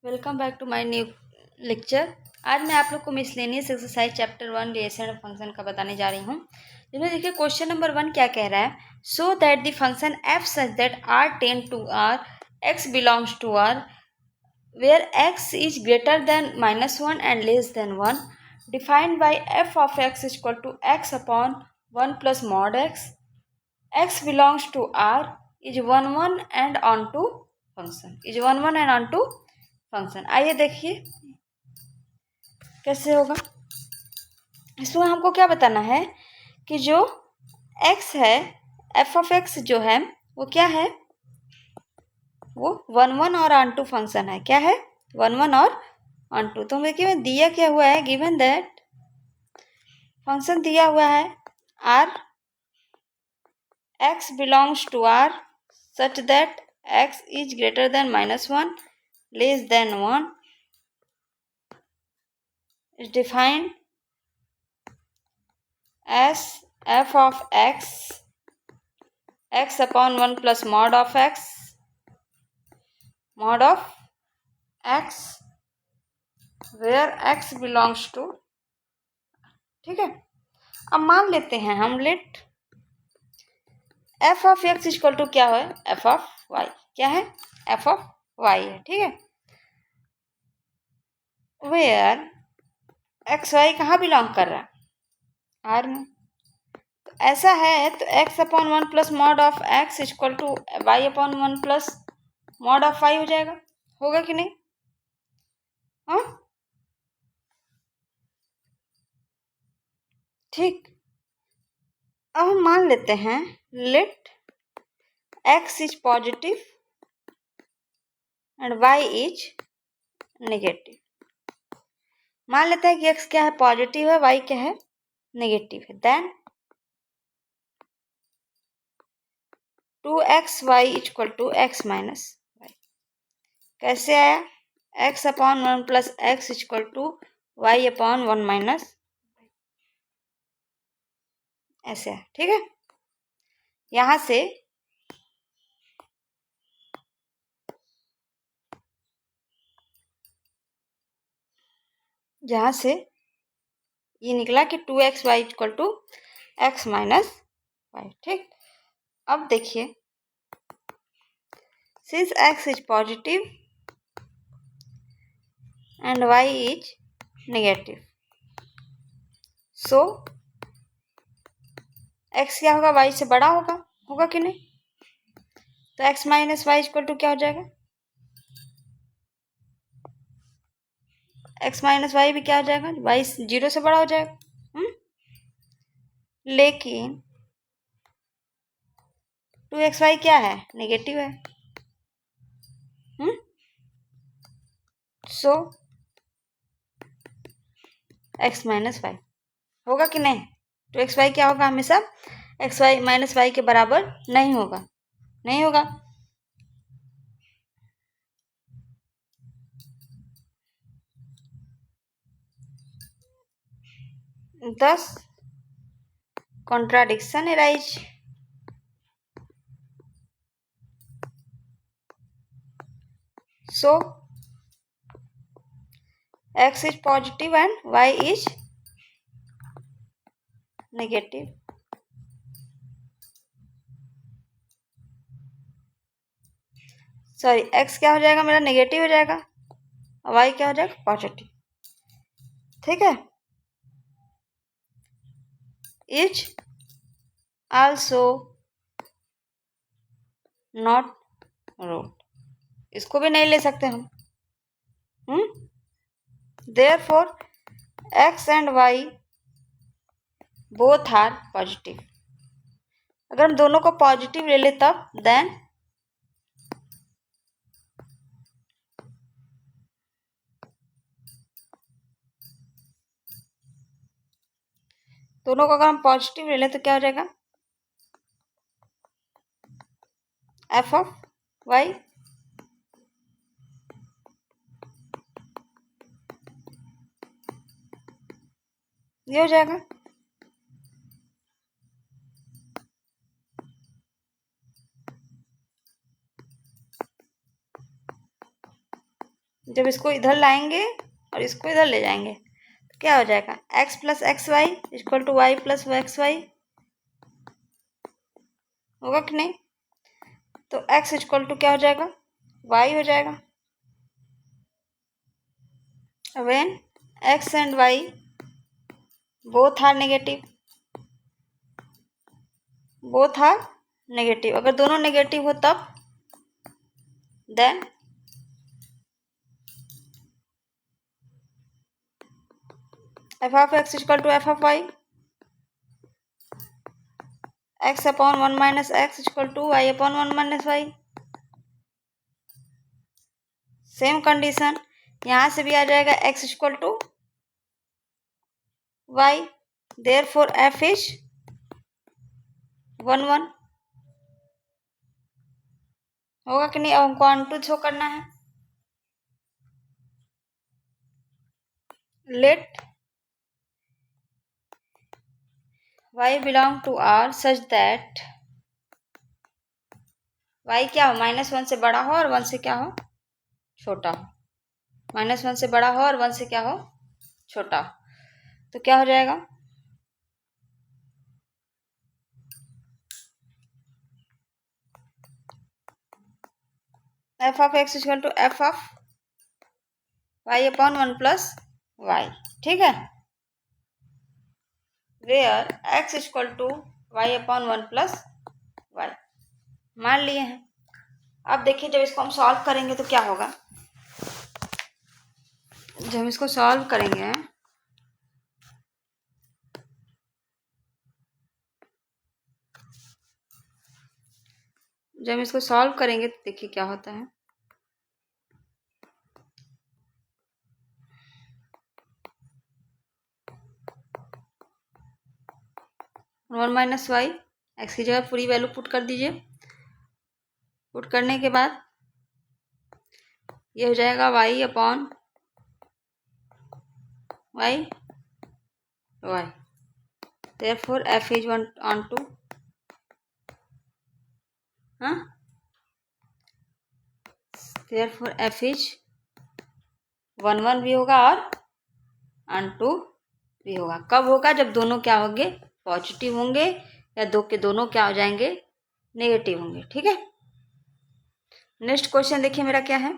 Welcome back to my new lecture. आज मैं आप लोग को miscellaneous exercise chapter 1 relation of function का बताने जा रही हूँ। जिसमें देखिए क्वेश्चन नंबर 1 क्या कह रहा है। So that the function F such that R tend to R X belongs to R where X is greater than -1 and less than 1 defined by F of X is equal to X upon 1 plus mod X belongs to R is 1 1 and onto function is 1 1 and onto function. आइए देखिए कैसे होगा। इसमें हमको क्या बताना है कि जो x है f ऑफ x जो है वो क्या है, वो 1 1 और ऑन टू फंक्शन है। क्या है? 1 1 और ऑन टू। तो देखिए दिया क्या हुआ है, गिवन दैट फंक्शन दिया हुआ है r x belongs to r such that x is greater than -1 less than 1 is defined as f of x upon 1 plus mod of x where x belongs to। ठीक है, अब मान लेते हैं हम let f of x equal to क्या है, f of y। क्या है? f of y है। ठीक है, वेयर एक्स वाई कहाँ बिलोंग कर रहा है, आर में। तो ऐसा है तो x upon 1 plus mod of x equal to Y upon 1 plus mod of y हो जाएगा। होगा कि नहीं? हाँ ठीक। अब हम मान लेते हैं let x is positive and y is negative. मान लेते हैं कि x क्या है, पॉजिटिव है, y क्या है, नेगेटिव है। Then 2xy equal to x minus Y. कैसे आया? x upon 1 plus X equal to Y upon 1 minus, ऐसे है। ठीक है, यहाँ से ये निकला कि 2xy equal to x minus Y. ठीक, अब देखिए since x is positive and y is negative, so x क्या होगा, y से बड़ा होगा। होगा कि नहीं? तो x minus Y equal to क्या हो जाएगा, x माइनस वाई भी क्या हो जाएगा, y 0 से बड़ा हो जाएगा। लेकिन 2xy क्या है, नेगेटिव है। सो x माइनस वाई होगा कि नहीं? 2xy क्या होगा, हमेशा xy माइनस वाई के बराबर नहीं होगा। नहीं होगा। thus contradiction arise। so x is positive and y is negative। Sorry, x क्या हो जाएगा मेरा, नेगेटिव हो जाएगा, और y क्या हो जाएगा, पॉजिटिव। ठीक है, इज आल्सो नॉट रूट, इसको भी नहीं ले सकते हम। Therefore x and y both are positive. अगर हम दोनों को पॉजिटिव ले ले तब देन दोनों को अगर हम पॉजिटिव ले लें तो क्या हो जाएगा, एफ ऑफ वाई ये हो जाएगा। जब इसको इधर लाएंगे और इसको इधर ले जाएंगे तो क्या हो जाएगा, x plus X Y equal to Y plus X Y, होगा कि नहीं। तो x इक्वल टू क्या हो जाएगा, y हो जाएगा। When x and y both are negative, both are negative, अगर दोनों नेगेटिव हो तब then F of X equal to F of Y, X upon one minus X equal to Y upon one minus Y. Same condition यहाँ से भी आ जाएगा, X equal to Y, therefore F is 1 1, होगा कि नहीं। अब हमको ऑन शो करना है। Let y belong to R such that y क्या हो, -1 से बड़ा हो और 1 से क्या हो, छोटा हो। -1 से बड़ा हो और 1 से क्या हो, छोटा हो। तो क्या हो जाएगा, F of X equal to F of Y upon 1 plus Y, ठीक है। Where x equal to Y upon 1 plus Y मान लिए हैं। अब देखिए जब इसको हम सॉल्व करेंगे तो क्या होगा, जब हम इसको सॉल्व करेंगे तो देखिए क्या होता है। 1 माइनस वाई, एक्स की जगह पूरी वैल्यू पुट कर दीजिए। पुट करने के बाद ये हो जाएगा Y upon Y Y, therefore F is 1 on 2, हाँ, देयरफॉर एफ इज 1 1 भी होगा और ऑन 2 भी होगा। कब होगा, जब दोनों क्या होंगे, पॉजिटिव होंगे, या दो के दोनों क्या हो जाएंगे, नेगेटिव होंगे, ठीक है। नेक्स्ट क्वेश्चन देखिए मेरा क्या है।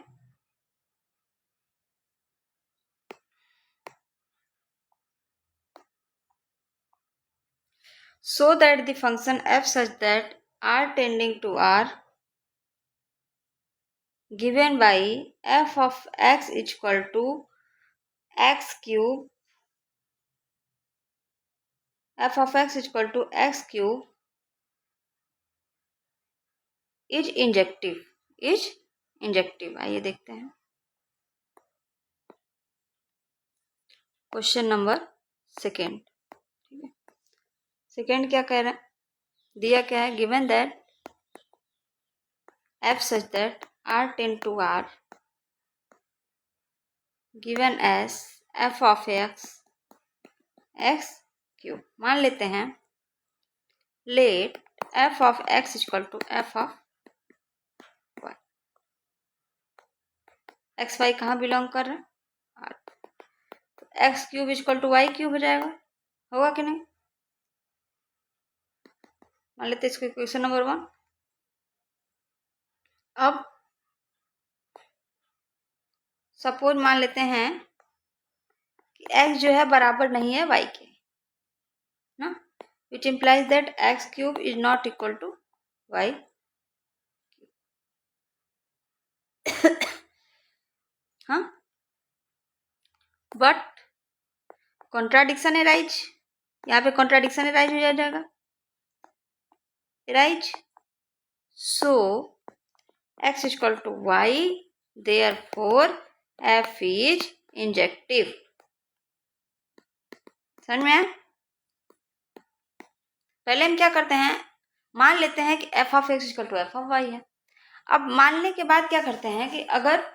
So that the function f such that r tending to r given by f of x equal to x cube, f of x equal to x cube is injective, is injective। आइए देखते हैं question number second, ठीक है। Second क्या कह रहा है, दिया क्या है, given that f such that r tend to r given as f of x x cube. मान लेते हैं let f of x equal to f of y, X Y कहाँ बिलोंग कर रहा है, r, तो x cube equal to Y cube हो जाएगा, होगा कि नहीं। मान लेते हैं इसको क्वेश्चन नंबर 1। अब सपोज मान लेते हैं कि x जो है बराबर नहीं है y के, ना, which implies that x cube is not equal to y। हाँ, बट कॉन्ट्राडिक्शन एराइज, यहाँ पे कॉन्ट्राडिक्शन एराइज हो जाएगा, arise. So x equal to Y, therefore f is injective. समझ में आया। पहले हम क्या करते हैं, मान लेते हैं कि f of x equal to F of Y है। अब मानने के बाद क्या करते हैं कि अगर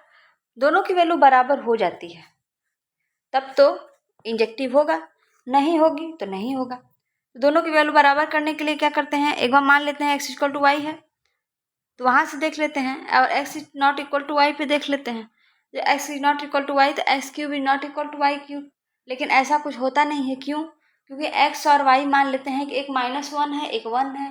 दोनों की वैल्यू बराबर हो जाती है तब तो इंजेक्टिव होगा, नहीं होगी तो नहीं होगा। तो दोनों की वैल्यू बराबर करने के लिए क्या करते हैं, एक बार मान लेते हैं x इक्वल टू वाई है तो वहाँ से देख लेते हैं, और x not equal to y पे देख लेते हैं। जो x is not equal to y तो x cube is not equal to Y cube, लेकिन ऐसा कुछ होता नहीं है। क्यों? क्योंकि x और y मान लेते हैं कि एक -1 है एक 1 है,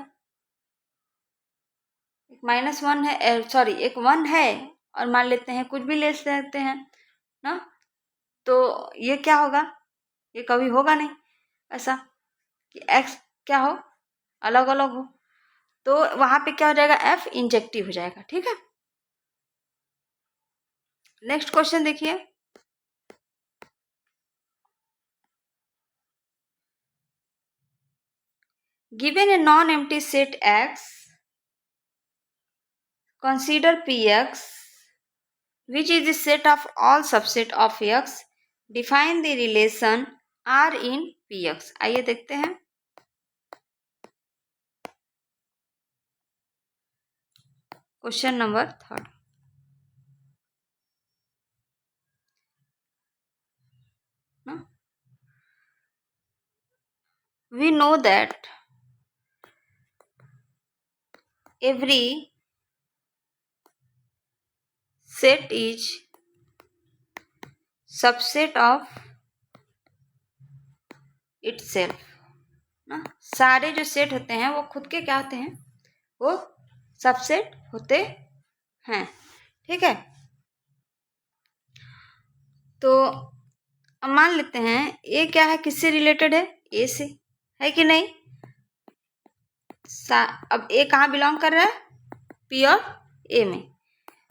एक -1 है सॉरी एक 1 है, और मान लेते हैं कुछ भी ले सकते हैं ना, तो ये क्या होगा, ये कभी होगा नहीं ऐसा कि x क्या हो, अलग अलग हो, तो वहां पे क्या हो जाएगा, f इंजेक्टिव हो जाएगा। ठीक है, नेक्स्ट क्वेश्चन देखिए। Given a non empty set x, consider px which is the set of all subset of x, define the relation r in px। आइए देखते हैं। Question number 3। We know that every set is subset of itself ना, सारे जो set होते हैं वो खुद के क्या होते हैं, वो सबसेट होते हैं। ठीक है, तो अब मान लेते हैं ए क्या है, किससे रिलेटेड है, ए से, है कि नहीं। अब ए कहाँ बिलोंग कर रहा है, पी और ए में,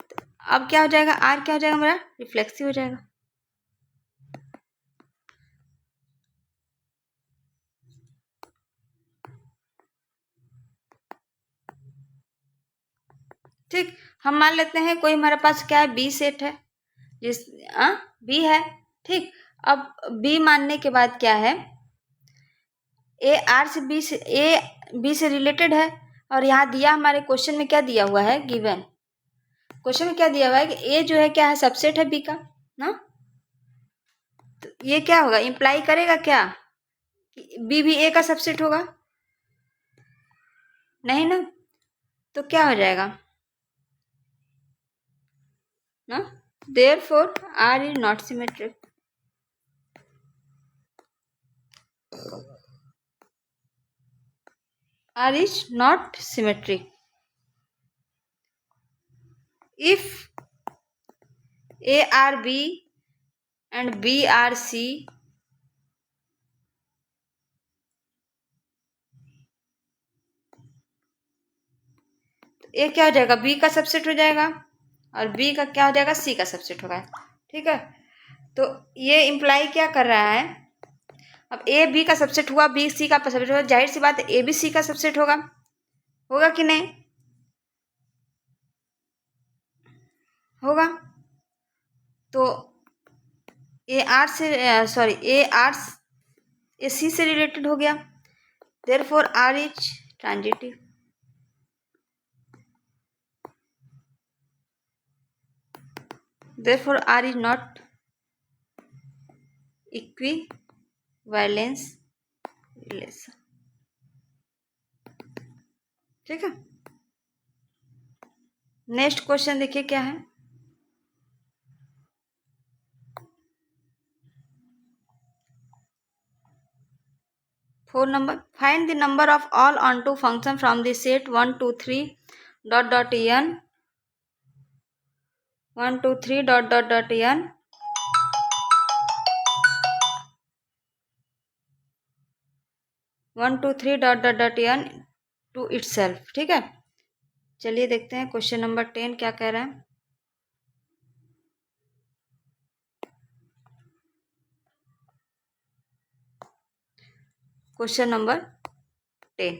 तो अब क्या हो जाएगा, आर क्या हो जाएगा मेरा, रिफ्लेक्सिव हो जाएगा। ठीक, हम मान लेते हैं कोई हमारे पास क्या है, बी सेट है, जिस बी है। ठीक, अब बी मानने के बाद क्या है, ए आर से बी से, ए बी से रिलेटेड है, और यहाँ दिया हमारे क्वेश्चन में क्या दिया हुआ है, गिवन क्वेश्चन में क्या दिया हुआ है कि ए जो है क्या है, सबसेट है बी का ना, तो ये क्या होगा, इंप्लाई करेगा क्या कि बी भी ए का सबसेट होगा, नहीं ना, तो क्या हो जाएगा ना, therefore R is not symmetric. R is not symmetric. If A are B and B are C, तो A क्या हो जाएगा, B का सबसेट हो जाएगा, और B का क्या हो जाएगा, C का सबसेट होगा। ठीक है, तो ये इम्प्लाई क्या कर रहा है, अब A B का सबसेट हुआ, B C का सबसेट हुआ, जाहिर सी बात है A भी C का सबसेट होगा, होगा कि नहीं, होगा। तो ए आर से sorry A R A C से रिलेटेड हो गया, therefore R is transitive. Therefore, R is not equivalence relation। ठीक है, नेक्स्ट क्वेश्चन देखिए क्या है। Four number, find the number of all onto function from the set 1 2 3 dot dot n 1 2 3 dot dot dot n 1 2 3 dot dot dot n to itself. ठीक है, चलिए देखते हैं क्वेश्चन नंबर 10 क्या कह रहा है। क्वेश्चन नंबर 10,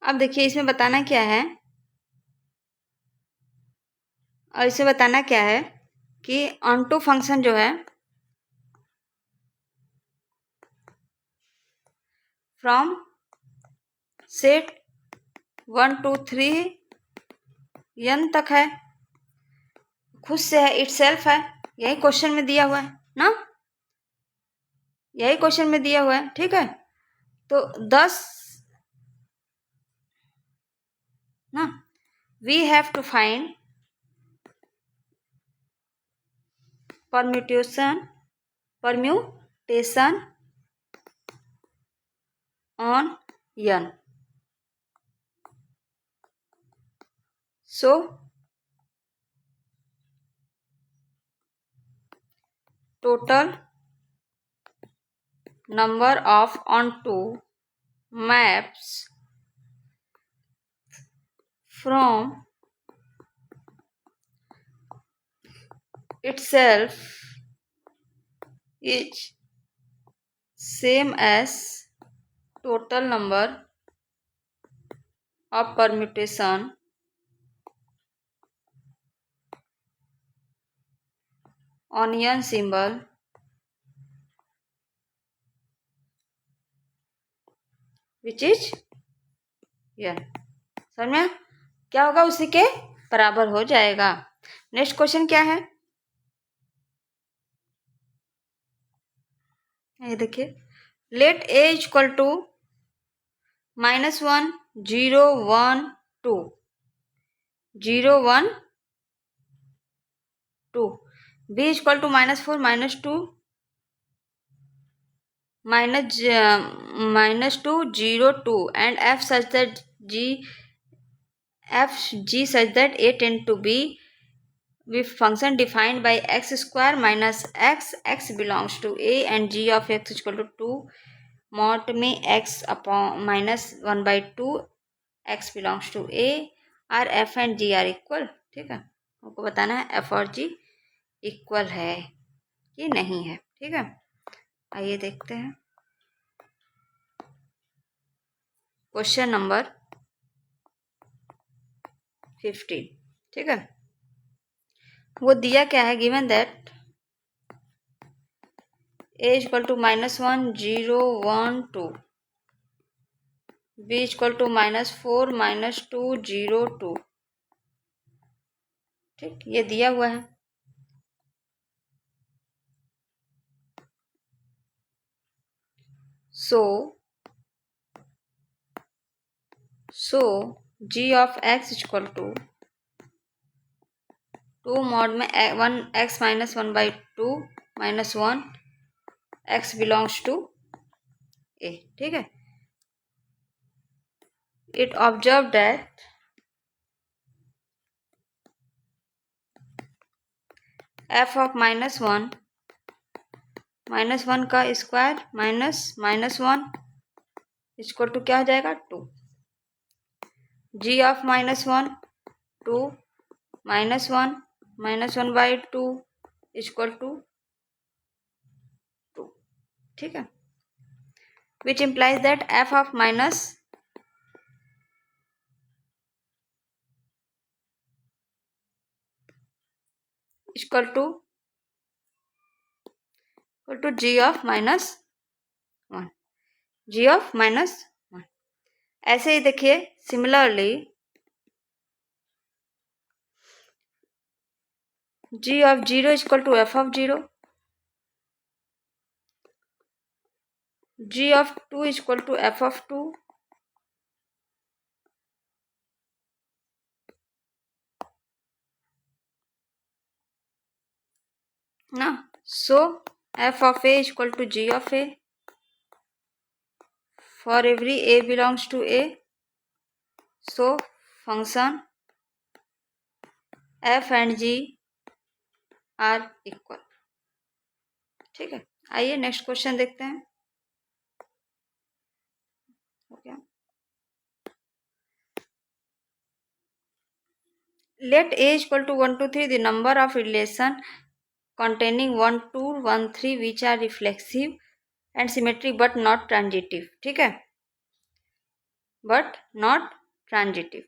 अब देखिए इसमें बताना क्या है, और इसे बताना क्या है कि ऑनटू फंक्शन जो है फ्रॉम सेट 1 2 3 n तक है, खुद से है, इटसेल्फ है, यही क्वेश्चन में दिया हुआ है ना, यही क्वेश्चन में दिया हुआ है। ठीक है, तो 10 ना, we have to find permutation on n, so total number of onto maps from itself is same as total number of permutation on n symbol which is n। समझ में क्या होगा, उसी के बराबर हो जाएगा। नेक्स्ट क्वेश्चन क्या है, ये देखिए, let A equal to -1 0 1 2 0 1 2, b equal to -4 -2 -2 0 2 and f such that g such that a tend to be with function defined by x square minus x belongs to a and g of x equal to 2 mod में x upon -1/2 x belongs to a और f and g are equal। ठीक है, आपको बताना है f और g equal है कि नहीं है। ठीक है, आइए देखते हैं क्वेश्चन नंबर 15। ठीक है, वो दिया क्या है, given that a equal to -1 0 1 2, b equal to -4 -2 0 2। ठीक, ये दिया हुआ है। so g of x equal to 2 mod में 1 x -1/2 -1 x belongs to a। ठीक है, it observed that f of -1 का स्क्वायर -1 इक्वल टू क्या हो जाएगा 2, g of -1 2 -1 -1/2 इक्वल टू 2। ठीक है, which implies that f of minus equal to g of -1, g of -1। ऐसे ही देखिए, similarly g of 0 equal to f of 0, g of 2 equal to f of 2, ना, so f of a equal to g of a for every a belongs to a, so function f and g are equal। ठीक है, आइए next question देखते हैं। Okay, let a equal to 1 2 3 the number of relation containing 1 2 1 3 which are reflexive and symmetric but not transitive। ठीक है, but not transitive.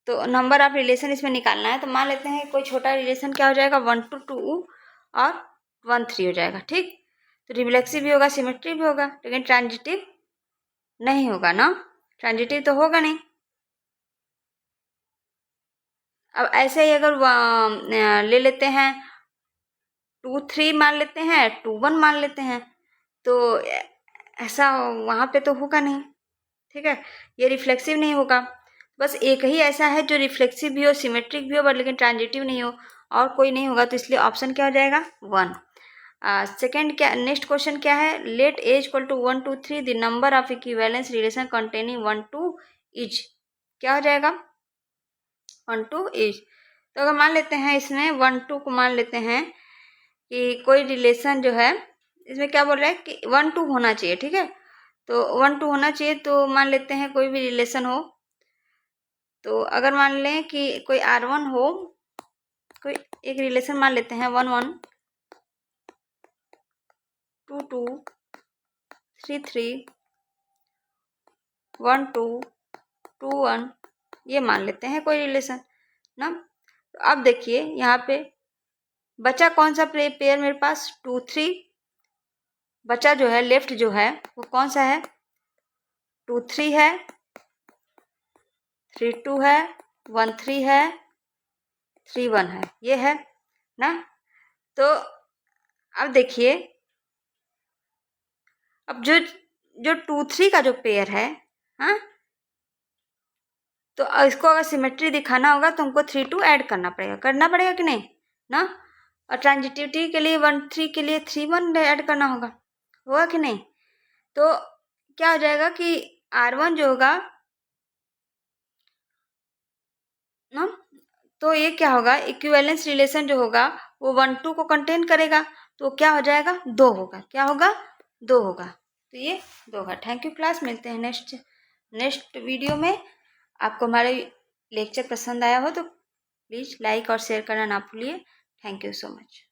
तो number of relation इसमें निकालना है, तो मान लेते हैं कोई छोटा रिलेशन क्या हो जाएगा 1 to 2 और 1 3 हो जाएगा। ठीक, तो रिफ्लेक्सिव भी होगा, सिमेट्री भी होगा, लेकिन ट्रांजिटिव नहीं होगा ना, ट्रांजिटिव तो होगा नहीं। अब ऐसे ही अगर ले लेते हैं 2 3 मान लेते हैं, 2 1 मान लेते हैं, तो ऐसा वहाँ पे तो होगा नहीं, ठीक है, ये रिफ्लेक्सिव नहीं होगा। बस एक ही ऐसा है जो रिफ्लेक्सिव भी हो, सिमेट्रिक भी हो, बट लेकिन ट्रांजिटिव नहीं हो, और कोई नहीं होगा, तो इसलिए ऑप्शन क्या हो जाएगा 1। सेकेंड क्या, नेक्स्ट क्वेश्चन क्या है, let A equal to 1 2 3 the number of equivalence relation containing 1 2 is, क्या हो जाएगा 1 2 इज। तो अगर मान लेते हैं इसमें 1 2 को मान लेते हैं कि कोई रिलेशन जो है, इसमें क्या बोल रहा है कि 1 2 होना चाहिए, ठीक है, तो 1 2 होना चाहिए, तो मान लेते हैं कोई भी रिलेशन हो, तो अगर मान लें कि कोई R1 हो, कोई एक रिलेशन मान लेते हैं 1 1 2 2 3 3 1 2 2 1, ये मान लेते हैं कोई रिलेशन ना। तो अब देखिए यहाँ पे बचा कौन सा पेयर मेरे पास, 2 3 बचा, जो है लेफ्ट जो है वो कौन सा है, 2 3 है, 3 2 है, 1 3 है, 3 1 है, ये है ना। तो अब देखिए, अब जो जो 2 3 का जो पेयर है, हाँ, तो इसको अगर सिमेट्री दिखाना होगा तो हमको 3 2 ऐड करना पड़ेगा कि नहीं ना। और ट्रांजिटिविटी के लिए 1 3 के लिए 3 1 ऐड करना होगा कि नहीं। तो क्या हो जाएगा कि R1 जो होगा ना, तो ये क्या होगा, इक्विवेलेंस रिलेशन जो होगा वो 1 2 को कंटेन करेगा, तो क्या हो जाएगा 2 होगा, क्या होगा 2 होगा, तो ये 2 होगा। थैंक यू क्लास, मिलते हैं नेक्स्ट वीडियो में। आपको हमारे लेक्चर पसंद आया हो तो प्लीज़ लाइक और शेयर करना ना भूलिए। Thank you so much.